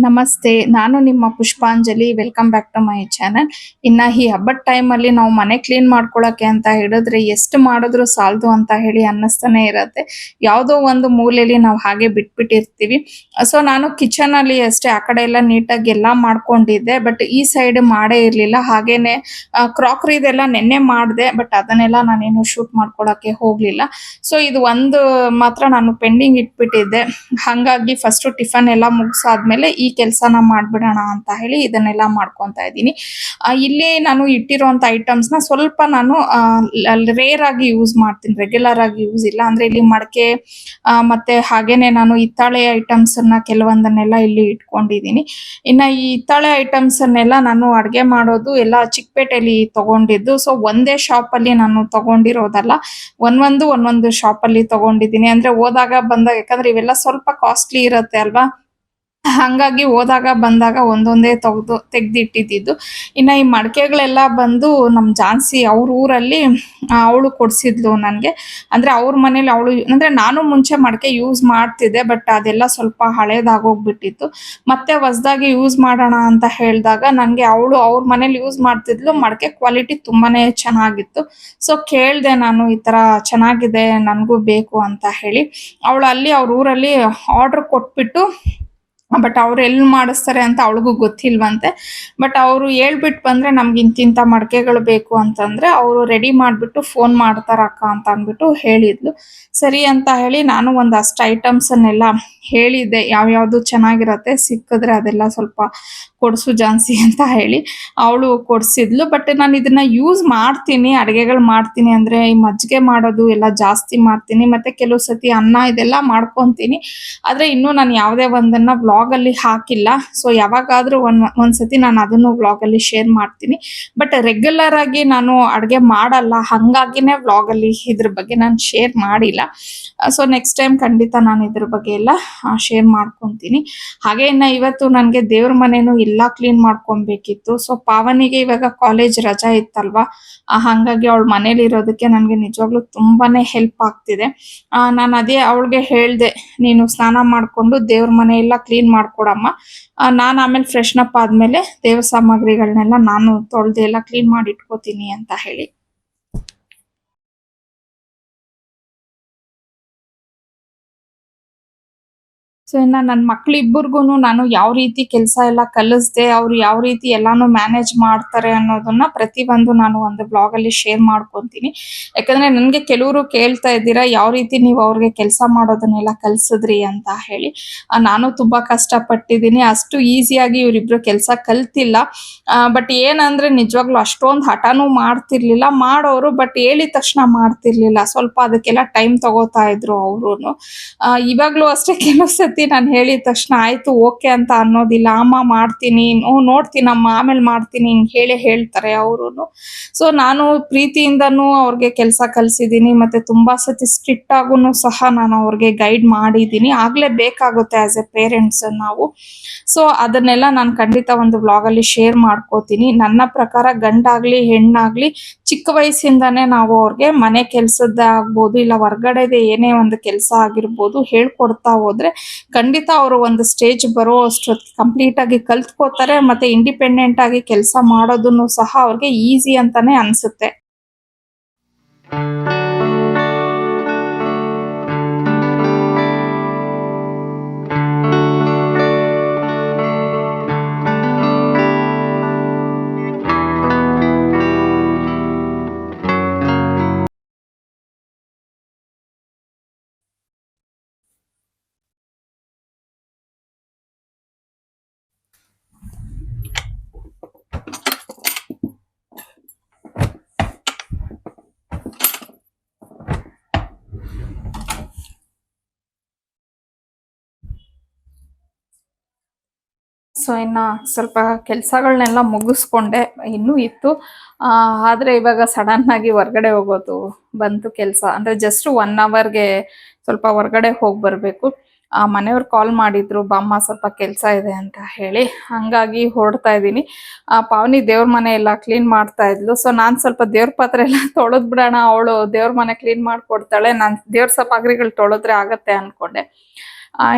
ನಮಸ್ತೆ. ನಾನು ನಿಮ್ಮ Pushpanjali. Welcome back to my channel. ಇನ್ನ ಈ ಹಬ್ಬದ ಟೈಮಲ್ಲಿ ನಾವು ಮನೆ ಕ್ಲೀನ್ ಮಾಡ್ಕೊಳಕ್ಕೆ ಅಂತ ಹೇಳಿದ್ರೆ ಎಷ್ಟು ಮಾಡಿದ್ರು ಸಾಲದು ಅಂತ ಹೇಳಿ ಅನ್ನಿಸ್ತಾನೆ ಇರತ್ತೆ. ಯಾವುದೋ ಒಂದು ಮೂಲೆಯಲ್ಲಿ ನಾವು ಹಾಗೆ ಬಿಟ್ಬಿಟ್ಟಿರ್ತೀವಿ. ಸೊ ನಾನು ಕಿಚನ್ ಅಲ್ಲಿ ಅಷ್ಟೇ ಆ ಕಡೆ ಎಲ್ಲ ನೀಟಾಗಿ ಎಲ್ಲ ಮಾಡ್ಕೊಂಡಿದ್ದೆ. ಬಟ್ ಈ ಸೈಡ್ ಮಾಡೇ ಇರ್ಲಿಲ್ಲ. ಹಾಗೇನೆ ಕ್ರಾಕರಿದೆಲ್ಲ ನೆನ್ನೆ ಮಾಡಿದೆ. ಬಟ್ ಅದನ್ನೆಲ್ಲ ನಾನೇನು ಶೂಟ್ ಮಾಡ್ಕೊಳಕ್ಕೆ ಹೋಗ್ಲಿಲ್ಲ. ಸೊ ಇದು ಒಂದು ಮಾತ್ರ ನಾನು ಪೆಂಡಿಂಗ್ ಇಟ್ಬಿಟ್ಟಿದ್ದೆ. ಹಂಗಾಗಿ ಫಸ್ಟ್ ಟಿಫನ್ ಎಲ್ಲ ಮುಗಿಸಾದ್ಮೇಲೆ ಈ ಕೆಲಸನ ಮಾಡ್ಬಿಡೋಣ ಅಂತ ಹೇಳಿ ಇದನ್ನೆಲ್ಲ ಮಾಡ್ಕೊಂತಾ ಇದ್ದೀನಿ. ಇಲ್ಲಿ ನಾನು ಇಟ್ಟಿರುವಂತ ಐಟಮ್ಸ್ ನ ಸ್ವಲ್ಪ ನಾನು ರೇರ್ ಆಗಿ ಯೂಸ್ ಮಾಡ್ತೀನಿ, ರೆಗ್ಯುಲರ್ ಆಗಿ ಯೂಸ್ ಇಲ್ಲ. ಅಂದ್ರೆ ಇಲ್ಲಿ ಮಡಕೆ ಮತ್ತೆ ಹಾಗೇನೆ ನಾನು ಹಿತ್ತಾಳೆ ಐಟಮ್ಸ್ ಅನ್ನ ಕೆಲವೊಂದನ್ನೆಲ್ಲ ಇಲ್ಲಿ ಇಟ್ಕೊಂಡಿದ್ದೀನಿ. ಇನ್ನ ಈ ಹಿತ್ತಾಳೆ ಐಟಮ್ಸ್ ಅನ್ನೆಲ್ಲ ನಾನು ಅಡ್ಗೆ ಮಾಡೋದು ಎಲ್ಲ ಚಿಕ್ಕಪೇಟೆಯಲ್ಲಿ ತಗೊಂಡಿದ್ದು. ಸೊ ಒಂದೇ ಶಾಪ್ ಅಲ್ಲಿ ನಾನು ತಗೊಂಡಿರೋದಲ್ಲ, ಒಂದೊಂದು ಶಾಪ್ ಅಲ್ಲಿ ತಗೊಂಡಿದ್ದೀನಿ. ಅಂದ್ರೆ ಹೋದಾಗ ಬಂದಾಗ, ಯಾಕಂದ್ರೆ ಇವೆಲ್ಲ ಸ್ವಲ್ಪ ಕಾಸ್ಟ್ಲಿ ಇರತ್ತೆ ಅಲ್ವಾ, ಹಂಗಾಗಿ ಹೋದಾಗ ಬಂದಾಗ ಒಂದೊಂದೇ ತೆಗ್ದಿಟ್ಟಿದ್ದು. ಇನ್ನ ಈ ಮಡಕೆಗಳೆಲ್ಲ ಬಂದು ನಮ್ ಝಾನ್ಸಿ ಅವ್ರ ಊರಲ್ಲಿ ಅವಳು ಕೊಡ್ಸಿದ್ಲು ನನ್ಗೆ. ಅಂದ್ರೆ ಅವ್ರ ಮನೇಲಿ ಅವಳು, ಅಂದ್ರೆ ನಾನು ಮುಂಚೆ ಮಡಕೆ ಯೂಸ್ ಮಾಡ್ತಿದ್ದೆ, ಬಟ್ ಅದೆಲ್ಲ ಸ್ವಲ್ಪ ಹಳೇದಾಗೋಗ್ಬಿಟ್ಟಿತ್ತು. ಮತ್ತೆ ಹೊಸದಾಗಿ ಯೂಸ್ ಮಾಡೋಣ ಅಂತ ಹೇಳಿದಾಗ ನನ್ಗೆ ಅವಳು ಅವ್ರ ಮನೇಲಿ ಯೂಸ್ ಮಾಡ್ತಿದ್ಲು, ಮಡಕೆ ಕ್ವಾಲಿಟಿ ತುಂಬಾನೇ ಚೆನ್ನಾಗಿತ್ತು. ಸೊ ಕೇಳ್ದೆ ನಾನು, ಈ ತರ ಚೆನ್ನಾಗಿದೆ ನನ್ಗೂ ಬೇಕು ಅಂತ ಹೇಳಿ. ಅವಳು ಅಲ್ಲಿ ಅವ್ರ ಊರಲ್ಲಿ ಆರ್ಡರ್ ಕೊಟ್ಬಿಟ್ಟು, ಬಟ್ ಅವ್ರು ಎಲ್ಲಿ ಮಾಡಿಸ್ತಾರೆ ಅಂತ ಅವಳಿಗೂ ಗೊತ್ತಿಲ್ವಂತೆ. ಬಟ್ ಅವರು ಹೇಳ್ಬಿಟ್ಟು ಬಂದ್ರೆ ನಮ್ಗೆ ಇಂತಿಂತ ಮಡಕೆಗಳು ಬೇಕು ಅಂತಂದ್ರೆ ಅವರು ರೆಡಿ ಮಾಡ್ಬಿಟ್ಟು ಫೋನ್ ಮಾಡ್ತಾರಕ್ಕ ಅಂತ ಅಂದ್ಬಿಟ್ಟು ಹೇಳಿದ್ಲು. ಸರಿ ಅಂತ ಹೇಳಿ ನಾನು ಒಂದಷ್ಟು ಐಟಮ್ಸ್ ಅನ್ನೆಲ್ಲ ಹೇಳಿದ್ದೆ, ಯಾವ್ಯಾವ್ದು ಚೆನ್ನಾಗಿರತ್ತೆ ಸಿಕ್ಕಿದ್ರೆ ಅದೆಲ್ಲ ಸ್ವಲ್ಪ ಕೊಡ್ಸು ಝಾನ್ಸಿ ಅಂತ ಹೇಳಿ ಅವಳು ಕೊಡ್ಸಿದ್ಲು. ಬಟ್ ನಾನು ಇದನ್ನ ಯೂಸ್ ಮಾಡ್ತೀನಿ, ಅಡುಗೆಗಳು ಮಾಡ್ತೀನಿ. ಅಂದ್ರೆ ಈ ಮಜ್ಜಿಗೆ ಮಾಡೋದು ಎಲ್ಲ ಜಾಸ್ತಿ ಮಾಡ್ತೀನಿ, ಮತ್ತೆ ಕೆಲವು ಸತಿ ಅನ್ನ ಇದೆಲ್ಲ ಮಾಡ್ಕೊಂತೀನಿ. ಆದ್ರೆ ಇನ್ನು ನಾನು ಯಾವುದೇ ಒಂದನ್ನ ವ್ಲಾಗ್ ಅಲ್ಲಿ ಹಾಕಿಲ್ಲ. ಸೊ ಯಾವಾಗಾದ್ರೂ ಒಂದ್ಸತಿ ನಾನು ಅದನ್ನು ವ್ಲಾಗ್ ಅಲ್ಲಿ ಶೇರ್ ಮಾಡ್ತೀನಿ. ಬಟ್ ರೆಗ್ಯುಲರ್ ಆಗಿ ನಾನು ಅಡುಗೆ ಮಾಡಲ್ಲ, ಹಂಗಾಗಿನೇ ವ್ಲಾಗ್ ಅಲ್ಲಿ ಇದ್ರ ಬಗ್ಗೆ ನಾನು ಶೇರ್ ಮಾಡಿಲ್ಲ. ಸೊ ನೆಕ್ಸ್ಟ್ ಟೈಮ್ ಖಂಡಿತ ನಾನು ಇದ್ರ ಬಗ್ಗೆ ಎಲ್ಲ ಶೇರ್ ಮಾಡ್ಕೊಂತೀನಿ. ಹಾಗೆ ಇನ್ನ ಇವತ್ತು ನನಗೆ ದೇವ್ರ ಮನೇನು ಎಲ್ಲ ಕ್ಲೀನ್ ಮಾಡ್ಕೊಬೇಕಿತ್ತು. ಸೊ ಪಾವನಿಗೆ ಇವಾಗ ಕಾಲೇಜ್ ರಜಾ ಇತ್ತಲ್ವಾ, ಹಂಗಾಗಿ ಅವಳ ಮನೇಲಿ ಇರೋದಕ್ಕೆ ನನಗೆ ನಿಜವಾಗ್ಲೂ ತುಂಬಾನೇ ಹೆಲ್ಪ್ ಆಗ್ತಿದೆ. ನಾನು ಅದೇ ಅವಳಿಗೆ ಹೇಳ್ದೆ, ನೀನು ಸ್ನಾನ ಮಾಡ್ಕೊಂಡು ದೇವ್ರ ಮನೆ ಎಲ್ಲ ಕ್ಲೀನ್ ಮಾಡ್ಕೊಡಮ್ಮ, ನಾನು ಆಮೇಲೆ ಫ್ರೆಶ್ನ್ ಅಪ್ ಆದ್ಮೇಲೆ ದೇವ್ರ ಸಾಮಗ್ರಿಗಳನ್ನೆಲ್ಲ ನಾನು ತೊಳೆದು ಎಲ್ಲ ಕ್ಲೀನ್ ಮಾಡಿ ಇಟ್ಕೋತೀನಿ ಅಂತ ಹೇಳಿ. ಸೊ ಇನ್ನ ನನ್ನ ಮಕ್ಳಿಬ್ಬರಿಗೂನು ನಾನು ಯಾವ ರೀತಿ ಕೆಲಸ ಎಲ್ಲ ಕಲಿಸ್ದೆ, ಅವ್ರು ಯಾವ ರೀತಿ ಎಲ್ಲಾನು ಮ್ಯಾನೇಜ್ ಮಾಡ್ತಾರೆ ಅನ್ನೋದನ್ನ ಪ್ರತಿಯೊಂದು ನಾನು ಒಂದು ಬ್ಲಾಗ್ ಅಲ್ಲಿ ಶೇರ್ ಮಾಡ್ಕೊಂತೀನಿ. ಯಾಕಂದ್ರೆ ನನ್ಗೆ ಕೆಲವರು ಕೇಳ್ತಾ ಇದ್ದೀರಾ, ಯಾವ ರೀತಿ ನೀವು ಅವ್ರಿಗೆ ಕೆಲಸ ಮಾಡೋದನ್ನೆಲ್ಲ ಕಲ್ಸಿದ್ರಿ ಅಂತ ಹೇಳಿ. ನಾನು ತುಂಬಾ ಕಷ್ಟಪಟ್ಟಿದ್ದೀನಿ, ಅಷ್ಟು ಈಸಿಯಾಗಿ ಇವರಿಬ್ರು ಕೆಲಸ ಕಲ್ತಿಲ್ಲ. ಬಟ್ ಏನಂದ್ರೆ ನಿಜವಾಗ್ಲೂ ಅಷ್ಟೊಂದು ಹಠನೂ ಮಾಡ್ತಿರ್ಲಿಲ್ಲ, ಮಾಡೋರು. ಬಟ್ ಹೇಳಿದ ತಕ್ಷಣ ಮಾಡ್ತಿರ್ಲಿಲ್ಲ, ಸ್ವಲ್ಪ ಅದಕ್ಕೆಲ್ಲ ಟೈಮ್ ತಗೋತಾ ಇದ್ರು ಅವ್ರುನು. ಇವಾಗ್ಲೂ ಅಷ್ಟೇ ಕೆಲವು ಸತಿ ನಾನು ಹೇಳಿದ ತಕ್ಷಣ ಆಯ್ತು ಓಕೆ ಅಂತ ಅನ್ನೋದಿಲ್ಲ. ಅಮ್ಮ ಮಾಡ್ತೀನಿ, ನೋಡ್ತೀನಮ್ಮ ಆಮೇಲೆ ಮಾಡ್ತೀನಿ, ಹಿಂಗ್ ಹೇಳ್ತಾರೆ ಅವರುನು. ಸೊ ನಾನು ಪ್ರೀತಿಯಿಂದನೂ ಅವ್ರಿಗೆ ಕೆಲಸ ಕಲ್ಸಿದ್ದೀನಿ, ಮತ್ತೆ ತುಂಬಾ ಸತಿ ಸ್ಟ್ರಿಕ್ಟ್ ಆಗೂ ಸಹ ನಾನು ಅವ್ರಿಗೆ ಗೈಡ್ ಮಾಡಿದ್ದೀನಿ. ಆಗ್ಲೇ ಬೇಕಾಗುತ್ತೆ ಆಸ್ ಎ ಪೇರೆಂಟ್ಸ್ ನಾವು. ಸೊ ಅದನ್ನೆಲ್ಲ ನಾನು ಖಂಡಿತ ಒಂದು ವ್ಲಾಗ್ ಅಲ್ಲಿ ಶೇರ್ ಮಾಡ್ಕೋತೀನಿ. ನನ್ನ ಪ್ರಕಾರ ಗಂಡಾಗ್ಲಿ ಹೆಣ್ಣಾಗ್ಲಿ ಚಿಕ್ಕ ವಯಸ್ಸಿಂದಾನೇ ನಾವು ಅವ್ರಿಗೆ ಮನೆ ಕೆಲ್ಸದ್ದೇ ಆಗ್ಬೋದು, ಇಲ್ಲ ಹೊರ್ಗಡೆದೆ ಏನೇ ಒಂದು ಕೆಲಸ ಆಗಿರ್ಬೋದು ಹೇಳ್ಕೊಡ್ತಾ ಹೋದ್ರೆ ಖಂಡಿತ ಅವರು ಒಂದು ಸ್ಟೇಜ್ ಬರೋ ಅಷ್ಟೊತ್ತಿಗೆ ಕಂಪ್ಲೀಟ್ ಆಗಿ ಕಲ್ತ್ಕೋತಾರೆ. ಮತ್ತೆ ಇಂಡಿಪೆಂಡೆಂಟ್ ಆಗಿ ಕೆಲಸ ಮಾಡೋದನ್ನು ಸಹ ಅವ್ರಿಗೆ ಈಸಿ ಅಂತಾನೆ ಅನ್ಸುತ್ತೆ. ಸೊ ಇನ್ನ ಸ್ವಲ್ಪ ಕೆಲಸಗಳನ್ನೆಲ್ಲ ಮುಗಿಸ್ಕೊಂಡೆ, ಇನ್ನೂ ಇತ್ತು. ಆದ್ರೆ ಇವಾಗ ಸಡನ್ ಆಗಿ ಹೊರ್ಗಡೆ ಹೋಗೋದು ಬಂತು ಕೆಲಸ. ಅಂದ್ರೆ ಜಸ್ಟ್ 1 ಅವರ್ಗೆ ಸ್ವಲ್ಪ ಹೊರ್ಗಡೆ ಹೋಗಿ ಬರ್ಬೇಕು. ಮನೆಯವ್ರು ಕಾಲ್ ಮಾಡಿದ್ರು, ಬಾಮ್ಮ ಸ್ವಲ್ಪ ಕೆಲಸ ಇದೆ ಅಂತ ಹೇಳಿ. ಹಂಗಾಗಿ ಹೊರಡ್ತಾ ಇದ್ದೀನಿ. ಪಾವನಿ ದೇವ್ರ ಮನೆ ಎಲ್ಲ ಕ್ಲೀನ್ ಮಾಡ್ತಾ ಇದ್ಲು. ಸೊ ನಾನ್ ಸ್ವಲ್ಪ ದೇವ್ರ ಪಾತ್ರೆ ಎಲ್ಲ ತೊಳೆದ್ ಬಿಡೋಣ, ಅವಳು ದೇವ್ರ ಮನೆ ಕ್ಲೀನ್ ಮಾಡ್ಕೊಡ್ತಾಳೆ, ನಾನ್ ದೇವ್ರ ಸಾಮಗ್ರಿಗಳು ತೊಳೆದ್ರೆ ಆಗತ್ತೆ ಅನ್ಕೊಂಡೆ.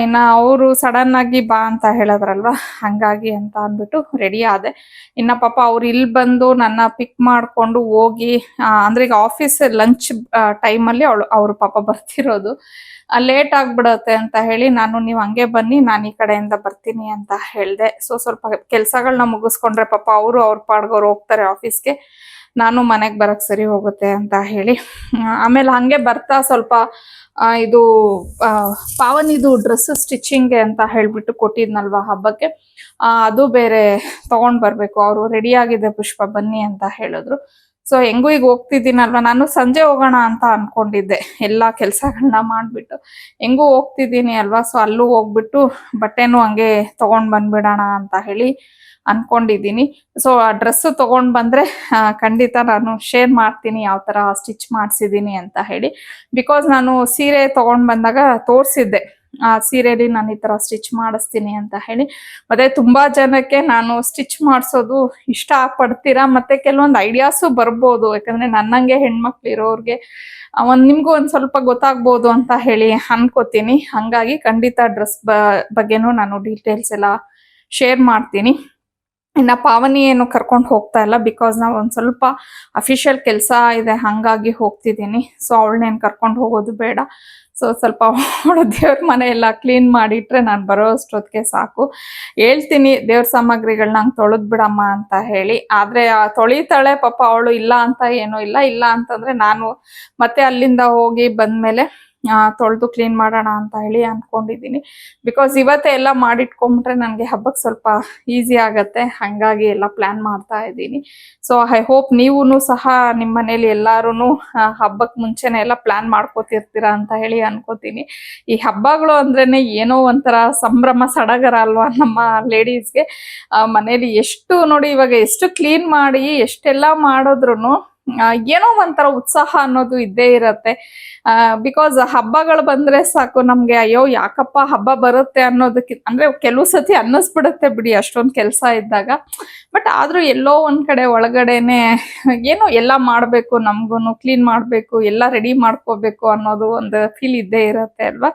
ಇನ್ನ ಅವರು ಸಡನ್ ಆಗಿ ಬಾ ಅಂತ ಹೇಳಿದ್ರಲ್ವಾ, ಹಂಗಾಗಿ ಅಂತ ಅಂದ್ಬಿಟ್ಟು ರೆಡಿ ಆದೆ. ಇನ್ನ ಪಾಪ ಅವ್ರು ಇಲ್ಲಿ ಬಂದು ನನ್ನ ಪಿಕ್ ಮಾಡ್ಕೊಂಡು ಹೋಗಿ ಅಂದ್ರೆ ಈಗ ಆಫೀಸ್ ಲಂಚ್ ಟೈಮಲ್ಲಿ ಅವ್ರು ಪಾಪ ಬರ್ತಿರೋದು. ಲೇಟ್ ಆಗ್ಬಿಡತ್ತೆ ಅಂತ ಹೇಳಿ ನಾನು ನೀವು ಹಂಗೆ ಬನ್ನಿ, ನಾನು ಈ ಕಡೆಯಿಂದ ಬರ್ತೀನಿ ಅಂತ ಹೇಳ್ದೆ. ಸ್ವಲ್ಪ ಕೆಲ್ಸಗಳನ್ನ ಮುಗಿಸ್ಕೊಂಡ್ರೆ ಪಾಪ ಅವರು ಅವ್ರ ಪಾಡ್ಗವ್ರು ಹೋಗ್ತಾರೆ ಆಫೀಸ್ಗೆ, ನಾನು ಮನೆಗೆ ಬರಕ್ ಸರಿ ಹೋಗುತ್ತೆ ಅಂತ ಹೇಳಿ ಆಮೇಲೆ ಹಂಗೆ ಬರ್ತಾ ಸ್ವಲ್ಪ ಇದು ಪಾವನಿದು ಡ್ರೆಸ್ ಸ್ಟಿಚಿಂಗ್ಗೆ ಅಂತ ಹೇಳ್ಬಿಟ್ಟು ಕೊಟ್ಟಿದ್ನಲ್ವಾ ಹಬ್ಬಕ್ಕೆ, ಅದು ಬೇರೆ ತಗೊಂಡ್ ಬರ್ಬೇಕು. ಅವರು ರೆಡಿ ಆಗಿದೆ ಪುಷ್ಪ ಬನ್ನಿ ಅಂತ ಹೇಳಿದ್ರು. ಸೊ ಹೆಂಗೂ ಈಗ ಹೋಗ್ತಿದ್ದೀನಲ್ವಾ, ನಾನು ಸಂಜೆ ಹೋಗೋಣ ಅಂತ ಅನ್ಕೊಂಡಿದ್ದೆ ಎಲ್ಲಾ ಕೆಲ್ಸಗಳನ್ನ ಮಾಡ್ಬಿಟ್ಟು. ಹೆಂಗೂ ಹೋಗ್ತಿದ್ದೀನಿ ಅಲ್ವಾ, ಸೊ ಅಲ್ಲೂ ಹೋಗ್ಬಿಟ್ಟು ಬಟ್ಟೆನೂ ಹಂಗೆ ತಗೊಂಡ್ ಬಂದ್ಬಿಡೋಣ ಅಂತ ಹೇಳಿ ಅನ್ಕೊಂಡಿದ್ದೀನಿ. ಸೊ ಆ ಡ್ರೆಸ್ ತಗೊಂಡ್ ಬಂದ್ರೆ ಖಂಡಿತ ನಾನು ಶೇರ್ ಮಾಡ್ತೀನಿ ಯಾವ ತರ ಸ್ಟಿಚ್ ಮಾಡ್ಸಿದೀನಿ ಅಂತ ಹೇಳಿ. ಬಿಕಾಸ್ ನಾನು ಸೀರೆ ತಗೊಂಡ್ ಬಂದಾಗ ತೋರ್ಸಿದ್ದೆ ಆ ಸೀರೆಲಿ ನಾನು ಈ ತರ ಸ್ಟಿಚ್ ಮಾಡಿಸ್ತೀನಿ ಅಂತ ಹೇಳಿ. ಮತ್ತೆ ತುಂಬಾ ಜನಕ್ಕೆ ನಾನು ಸ್ಟಿಚ್ ಮಾಡಿಸೋದು ಇಷ್ಟ ಪಡ್ತೀರಾ, ಮತ್ತೆ ಕೆಲವೊಂದು ಐಡಿಯಾಸು ಬರ್ಬೋದು, ಯಾಕಂದ್ರೆ ನನ್ನಂಗೆ ಹೆಣ್ಮಕ್ಳು ಇರೋರ್ಗೆ ನಿಮ್ಗೂ ಒಂದ್ ಸ್ವಲ್ಪ ಗೊತ್ತಾಗ್ಬೋದು ಅಂತ ಹೇಳಿ ಅನ್ಕೋತೀನಿ. ಹಂಗಾಗಿ ಖಂಡಿತ ಡ್ರೆಸ್ ಬಗ್ಗೆನೂ ನಾನು ಡೀಟೇಲ್ಸ್ ಎಲ್ಲ ಶೇರ್ ಮಾಡ್ತೀನಿ. ಇನ್ನ ಪಾವನಿ ಏನು ಕರ್ಕೊಂಡು ಹೋಗ್ತಾ ಇಲ್ಲ, ಬಿಕಾಸ್ ನಾವು ಒಂದ್ ಸ್ವಲ್ಪ ಅಫಿಷಿಯಲ್ ಕೆಲಸ ಇದೆ ಹಂಗಾಗಿ ಹೋಗ್ತಿದ್ದೀನಿ. ಸೊ ಅವಳನ್ನೇನು ಕರ್ಕೊಂಡು ಹೋಗೋದು ಬೇಡ. ಸೊ ಸ್ವಲ್ಪ ಅವಳು ದೇವ್ರ ಮನೆ ಎಲ್ಲ ಕ್ಲೀನ್ ಮಾಡಿಟ್ರೆ ನಾನು ಬರೋ ಅಷ್ಟೊತ್ತಿಗೆ ಸಾಕು. ಹೇಳ್ತೀನಿ ದೇವ್ರ ಸಾಮಗ್ರಿಗಳನ್ನ ಹಂಗೆ ತೊಳೆದ್ ಬಿಡಮ್ಮ ಅಂತ ಹೇಳಿ, ಆದ್ರೆ ತೊಳಿತಾಳೆ ಪಾಪ ಅವಳು. ಇಲ್ಲ ಅಂತ ಏನೂ ಇಲ್ಲ ಅಂತಂದ್ರೆ ನಾನು ಮತ್ತೆ ಅಲ್ಲಿಂದ ಹೋಗಿ ಬಂದ್ಮೇಲೆ ತೊಳೆದು ಕ್ಲೀನ್ ಮಾಡೋಣ ಅಂತ ಹೇಳಿ ಅನ್ಕೊಂಡಿದ್ದೀನಿ. ಬಿಕಾಸ್ ಇವತ್ತೇ ಎಲ್ಲ ಮಾಡಿಟ್ಕೊಂಡ್ಬಿಟ್ರೆ ನನಗೆ ಹಬ್ಬಕ್ಕೆ ಸ್ವಲ್ಪ ಈಸಿ ಆಗತ್ತೆ, ಹಂಗಾಗಿ ಎಲ್ಲ ಪ್ಲಾನ್ ಮಾಡ್ತಾ ಇದ್ದೀನಿ. ಸೊ ಐ ಹೋಪ್ ನೀವೂ ಸಹ ನಿಮ್ಮ ಮನೇಲಿ ಎಲ್ಲಾರು ಹಬ್ಬಕ್ಕೆ ಮುಂಚೆನೆ ಎಲ್ಲ ಪ್ಲಾನ್ ಮಾಡ್ಕೋತಿರ್ತೀರಾ ಅಂತ ಹೇಳಿ ಅನ್ಕೋತೀನಿ. ಈ ಹಬ್ಬಗಳು ಅಂದ್ರೇನೆ ಏನೋ ಒಂಥರ ಸಂಭ್ರಮ ಸಡಗರ ಅಲ್ವಾ ನಮ್ಮ ಲೇಡೀಸ್ಗೆ. ಮನೇಲಿ ಎಷ್ಟು ನೋಡಿ ಇವಾಗ ಎಷ್ಟು ಕ್ಲೀನ್ ಮಾಡಿ ಎಷ್ಟೆಲ್ಲ ಮಾಡಿದ್ರು ಏನೋ ಒಂಥರ ಉತ್ಸಾಹ ಅನ್ನೋದು ಇದ್ದೇ ಇರತ್ತೆ. ಬಿಕಾಸ್ ಹಬ್ಬಗಳು ಬಂದ್ರೆ ಸಾಕು ನಮ್ಗೆ, ಅಯ್ಯೋ ಯಾಕಪ್ಪ ಹಬ್ಬ ಬರುತ್ತೆ ಅನ್ನೋದಕ್ಕಿಂತ, ಅಂದ್ರೆ ಕೆಲವು ಸತಿ ಅನ್ನಿಸ್ಬಿಡುತ್ತೆ ಬಿಡಿ ಅಷ್ಟೊಂದು ಕೆಲಸ ಇದ್ದಾಗ. ಬಟ್ ಆದ್ರೂ ಎಲ್ಲೋ ಒಂದ್ ಕಡೆ ಒಳಗಡೆನೆ ಏನೋ ಎಲ್ಲ ಮಾಡ್ಬೇಕು, ನಮ್ಗೂನು ಕ್ಲೀನ್ ಮಾಡ್ಬೇಕು, ಎಲ್ಲ ರೆಡಿ ಮಾಡ್ಕೋಬೇಕು ಅನ್ನೋದು ಒಂದು ಫೀಲ್ ಇದ್ದೇ ಇರತ್ತೆ ಅಲ್ವಾ.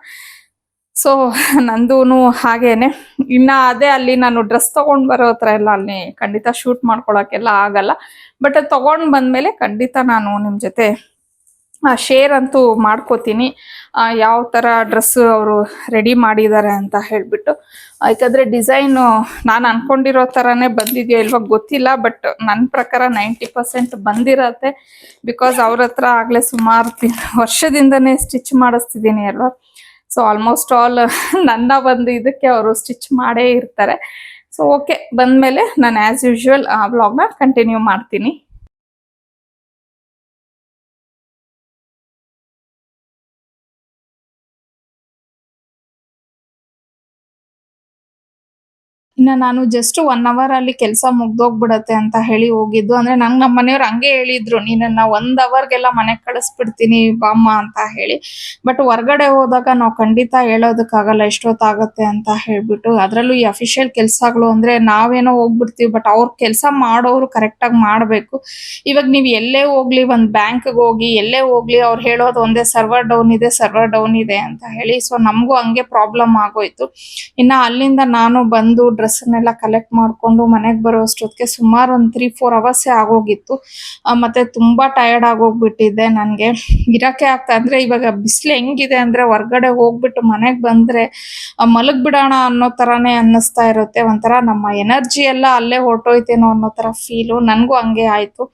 ಸೊ ನಂದೂನು ಹಾಗೇನೆ. ಇನ್ನ ಅದೇ ಅಲ್ಲಿ ನಾನು ಡ್ರೆಸ್ ತಗೊಂಡ್ ಬರೋ ಹತ್ರ ಎಲ್ಲ ಅಲ್ಲಿ ಖಂಡಿತ ಶೂಟ್ ಮಾಡ್ಕೊಳಕ್ಕೆಲ್ಲ ಆಗಲ್ಲ. ಬಟ್ ತಗೊಂಡ್ ಬಂದ್ಮೇಲೆ ಖಂಡಿತ ನಾನು ನಿಮ್ ಜೊತೆ ಶೇರ್ ಅಂತೂ ಮಾಡ್ಕೋತೀನಿ ಯಾವ ತರ ಡ್ರೆಸ್ ಅವರು ರೆಡಿ ಮಾಡಿದ್ದಾರೆ ಅಂತ ಹೇಳ್ಬಿಟ್ಟು. ಯಾಕಂದ್ರೆ ಡಿಸೈನು ನಾನು ಅನ್ಕೊಂಡಿರೋ ತರಾನೇ ಬಂದಿದೆಯೋ ಇಲ್ವಾ ಗೊತ್ತಿಲ್ಲ, ಬಟ್ ನನ್ನ ಪ್ರಕಾರ 90% ಬಂದಿರತ್ತೆ. ಬಿಕಾಸ್ ಅವ್ರ ಹತ್ರ ಆಗ್ಲೇ ಸುಮಾರು ವರ್ಷದಿಂದನೇ ಸ್ಟಿಚ್ ಮಾಡಿಸ್ತಿದ್ದೀನಿ ಅಲ್ವಾ. ಸೊ ಆಲ್ಮೋಸ್ಟ್ ಆಲ್ ನನ್ನ ಒಂದು ಇದಕ್ಕೆ ಅವರು ಸ್ಟಿಚ್ ಮಾಡೇ ಇರ್ತಾರೆ. ಸೊ ಓಕೆ, ಬಂದ್ಮೇಲೆ ನಾನು ಆಸ್ ಯೂಶುವಲ್ ವ್ಲಾಗ್ನ ಕಂಟಿನ್ಯೂ ಮಾಡ್ತೀನಿ. ಇನ್ನ ನಾನು ಜಸ್ಟ್ 1 ಅವರ್ ಅಲ್ಲಿ ಕೆಲಸ ಮುಗ್ದೋಗ್ಬಿಡತ್ತೆ ಅಂತ ಹೇಳಿ ಹೋಗಿದ್ದು. ಅಂದ್ರೆ ನಂಗೆ ನಮ್ಮ ಮನೆಯವ್ರು ಹಂಗೆ ಹೇಳಿದ್ರು, ನೀನನ್ನ 1 ಅವರ್ಗೆಲ್ಲ ಮನೆಗ್ ಕಳಿಸ್ಬಿಡ್ತೀನಿ ಬಾಮ್ಮ ಅಂತ ಹೇಳಿ. ಬಟ್ ಹೊರ್ಗಡೆ ಹೋದಾಗ ನಾವು ಖಂಡಿತ ಹೇಳೋದಕ್ಕಾಗಲ್ಲ ಎಷ್ಟೊತ್ತಾಗತ್ತೆ ಅಂತ ಹೇಳ್ಬಿಟ್ಟು. ಅದ್ರಲ್ಲೂ ಈ ಅಫಿಷಿಯಲ್ ಕೆಲ್ಸಗಳು ಅಂದ್ರೆ ನಾವೇನೋ ಹೋಗ್ಬಿಡ್ತೀವಿ, ಬಟ್ ಅವ್ರ ಕೆಲಸ ಮಾಡೋರು ಕರೆಕ್ಟ್ ಆಗಿ ಮಾಡ್ಬೇಕು. ಇವಾಗ ನೀವ್ ಎಲ್ಲೇ ಹೋಗ್ಲಿ, ಒಂದ್ ಬ್ಯಾಂಕ್ಗೆ ಹೋಗಿ ಎಲ್ಲೇ ಹೋಗ್ಲಿ, ಅವ್ರು ಹೇಳೋದು ಒಂದೇ, ಸರ್ವರ್ ಡೌನ್ ಇದೆ ಅಂತ ಹೇಳಿ. ಸೊ ನಮಗೂ ಹಂಗೆ ಪ್ರಾಬ್ಲಮ್ ಆಗೋಯ್ತು. ಇನ್ನ ಅಲ್ಲಿಂದ ನಾನು ಬಂದು ಡ್ರೆಸ್ನೆಲ್ಲ ಕಲೆಕ್ಟ್ ಮಾಡ್ಕೊಂಡು ಮನೆಗೆ ಬರೋ ಅಷ್ಟೊತ್ತಿಗೆ ಸುಮಾರು ಒಂದು 3-4 ಅವರ್ಸೇ ಆಗೋಗಿತ್ತು. ಮತ್ತೆ ತುಂಬಾ ಟಯರ್ಡ್ ಆಗೋಗ್ಬಿಟ್ಟಿದ್ದೆ. ನನಗೆ ಇರಕ್ಕೆ ಆಗ್ತಾ, ಅಂದ್ರೆ ಇವಾಗ ಬಿಸಿಲು ಹೆಂಗಿದೆ ಅಂದ್ರೆ ಹೊರ್ಗಡೆ ಹೋಗ್ಬಿಟ್ಟು ಮನೆಗೆ ಬಂದ್ರೆ ಮಲಗ್ ಬಿಡೋಣ ಅನ್ನೋ ತರಾನೇ ಅನ್ನಿಸ್ತಾ ಇರುತ್ತೆ. ಒಂಥರ ನಮ್ಮ ಎನರ್ಜಿ ಎಲ್ಲ ಅಲ್ಲೇ ಹೊರಟೋಯ್ತೇನೋ ಅನ್ನೋ ತರ ಫೀಲು. ನನ್ಗೂ ಹಂಗೆ ಆಯ್ತು.